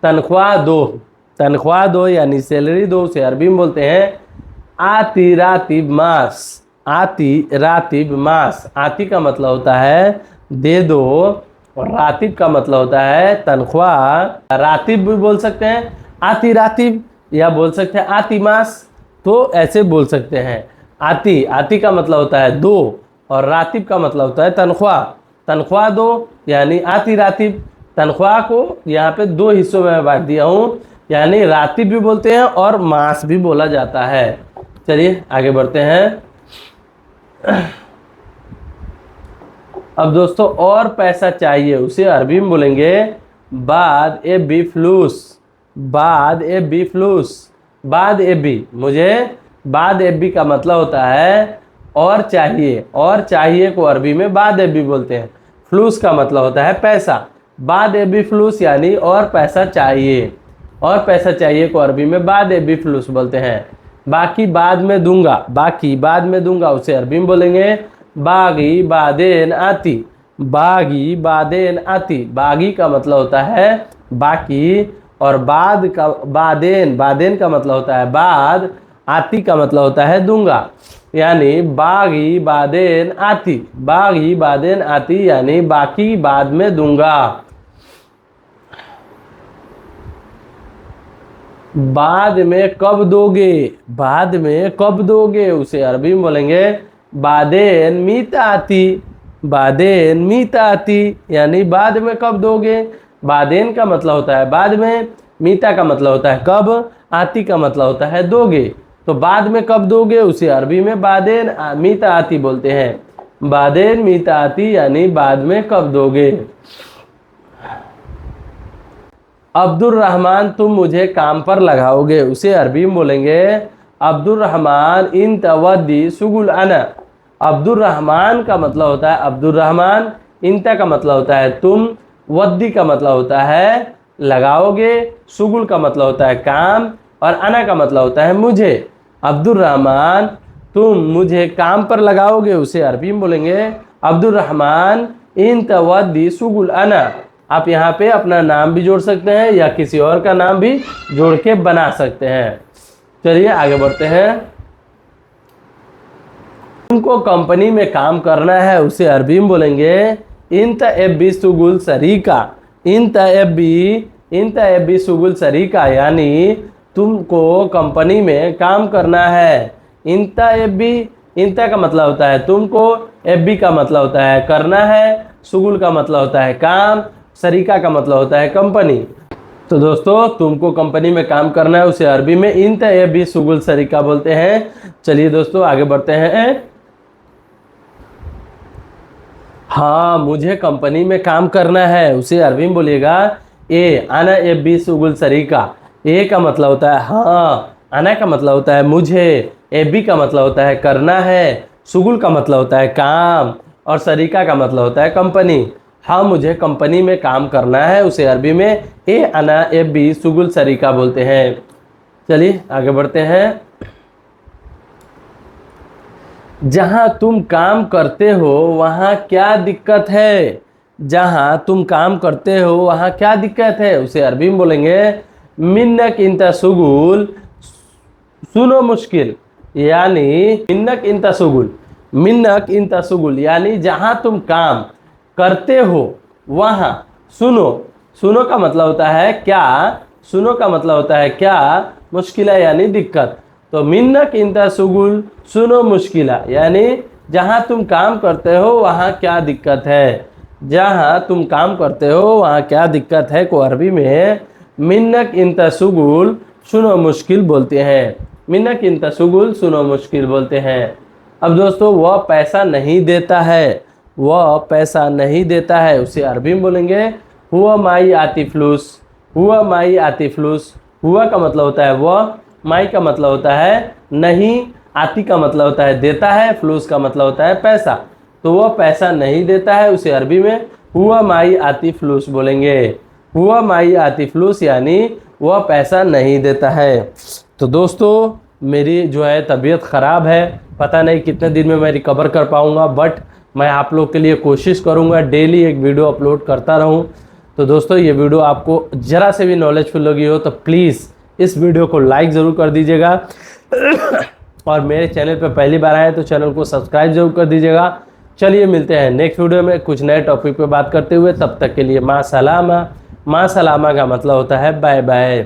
तनख्वाह दो, तनख्वाह दो यानी सैलरी दो, उसे अरबी में बोलते हैं आती रातिब मास। आती रातिब मास, आती का मतलब होता है दे दो और रातिब का मतलब होता है तनख्वाह। रातिब भी बोल सकते हैं आती रातिब, या बोल सकते हैं आती मास, तो ऐसे बोल सकते हैं। आती, आती का मतलब होता है दो और रातिब का मतलब होता है तनख्वाह। तनख्वाह दो यानी आती रातिब। तनख्वाह को यहाँ पे दो हिस्सों में बांट दिया हूँ, यानी रातिब भी बोलते हैं और मास भी बोला जाता है। चलिए आगे बढ़ते हैं। अब दोस्तों और पैसा चाहिए, उसे अरबी में बोलेंगे बाद ए बी फ्लूस। बाद ए बी फ्लूस, बाद ए बी, मुझे बाद ए बी का मतलब होता है और चाहिए। और चाहिए को अरबी में बाद ए बी बोलते हैं। फ्लूस का मतलब होता है पैसा। बाद ए बी फ्लूस यानी और पैसा चाहिए। और पैसा चाहिए को अरबी में बाद ए बी फ्लूस बोलते हैं। बाकी बाद में दूंगा, बाकी बाद में दूंगा, उसे अरबी में बोलेंगे बागी बादेन आती। बागी बादेन आती, बागी का मतलब होता है बाकी और बाद का बादेन, बादेन का मतलब होता है बाद, आती का मतलब होता है दूंगा, यानी बागी बादेन आती। बागी बादेन आती यानी बाकी बाद में दूंगा। बाद में कब दोगे, बाद में कब दोगे, उसे अरबी में बोलेंगे बादेन मीता आती। बादेन मीता आती यानी बाद में कब दोगे। बादेन का मतलब होता है बाद में, मीता का मतलब होता है कब, आती का मतलब होता है दोगे। तो बाद में कब दोगे उसे अरबी में बादेन मीता आती बोलते हैं। बादेन मीता आती यानी बाद में कब दोगे। अब्दुल रहमान तुम मुझे काम पर लगाओगे, उसे अरबी में बोलेंगे अब्दुल रहमान इन तवद्दी सुगुल अना। अब्दुल रहमान का मतलब होता है अब्दुल रहमान, इंता का मतलब होता है तुम, वद्दी का मतलब होता है लगाओगे, सुगुल का मतलब होता है काम और अना का मतलब होता है मुझे। अब्दुल रहमान तुम मुझे काम पर लगाओगे, उसे अरबी में बोलेंगे अब्दुल रहमान इन तवद्दी सुगुल अना। आप यहाँ पे अपना नाम भी जोड़ सकते हैं या किसी और का नाम भी जोड़ के बना सकते हैं। चलिए आगे बढ़ते हैं। तुमको कंपनी में काम करना है, उसे अरबी में बोलेंगे इंत एबी सुगुल सरीका। इंत एबी सुगुल सरीका यानी तुमको कंपनी में काम करना है। इंता एबी, इंता का मतलब होता है तुमको, एबी का मतलब होता है करना है, सुगुल का मतलब होता है काम, सरीका का मतलब होता है कंपनी। तो दोस्तों तुमको कंपनी में काम करना है, उसे अरबी में इंत एबी सुगुल सरीका बोलते हैं। चलिए दोस्तों आगे बढ़ते हैं। हाँ मुझे कंपनी में काम करना है, उसे अरबी में बोलिएगा ए आना एबी सुगुल सरीका। ए का मतलब होता है हाँ, आना का मतलब होता है मुझे, एबी का मतलब होता है करना है, सुगुल का मतलब होता है काम और सरीका का मतलब होता है कंपनी। हाँ मुझे कंपनी में काम करना है, उसे अरबी में ए आना एबी सुगुल सरीका बोलते हैं। चलिए आगे बढ़ते हैं। जहाँ तुम काम करते हो वहाँ क्या दिक्कत है। जहाँ तुम काम करते हो वहाँ क्या दिक्कत है, उसे अरबी में बोलेंगे मिन्नक इंता सुगुल सुनो मुश्किल। यानी मिन्नक इंता सुगुल, मिन्नक इंता सुगुल यानी जहाँ तुम काम करते हो वहाँ सुनो। सुनो का मतलब होता है क्या, सुनो का मतलब होता है क्या, मुश्किला यानी दिक्कत। तो मिन्नक इंता सुगुल सुनो मुश्किला यानी जहाँ तुम काम करते हो वहाँ क्या दिक्कत है। जहाँ तुम काम करते हो वहाँ क्या दिक्कत है को अरबी में मिन्नक इंता सुगुल सुनो मुश्किल बोलते हैं। मिन्नक इंता सुगुल सुनो मुश्किल बोलते हैं। अब दोस्तों वह पैसा नहीं देता है, वह पैसा नहीं देता है, उसे अरबी में बोलेंगे हुआ माई आती फ्लूस। हुआ माई आती फ्लूस, हुआ का मतलब होता है वह, माई का मतलब होता है नहीं, आती का मतलब होता है देता है, फ्लूस का मतलब होता है पैसा। तो वह पैसा नहीं देता है, उसे अरबी में हुआ माई आती फ्लूस बोलेंगे। हुआ माई आती फ्लूस यानी वह पैसा नहीं देता है। तो दोस्तों मेरी जो है तबीयत ख़राब है, पता नहीं कितने दिन में मैं रिकवर कर पाऊँगा, बट मैं आप लोग के लिए कोशिश करूँगा डेली एक वीडियो अपलोड करता रहूँ। तो दोस्तों ये वीडियो आपको ज़रा से भी नॉलेजफुल लगी हो तो प्लीज़ इस वीडियो को लाइक ज़रूर कर दीजिएगा और मेरे चैनल पर पहली बार आए तो चैनल को सब्सक्राइब जरूर कर दीजिएगा। चलिए मिलते हैं नेक्स्ट वीडियो में कुछ नए टॉपिक पे बात करते हुए। तब तक के लिए माँ सलामा। माँ सलामा का मतलब होता है बाय बाय।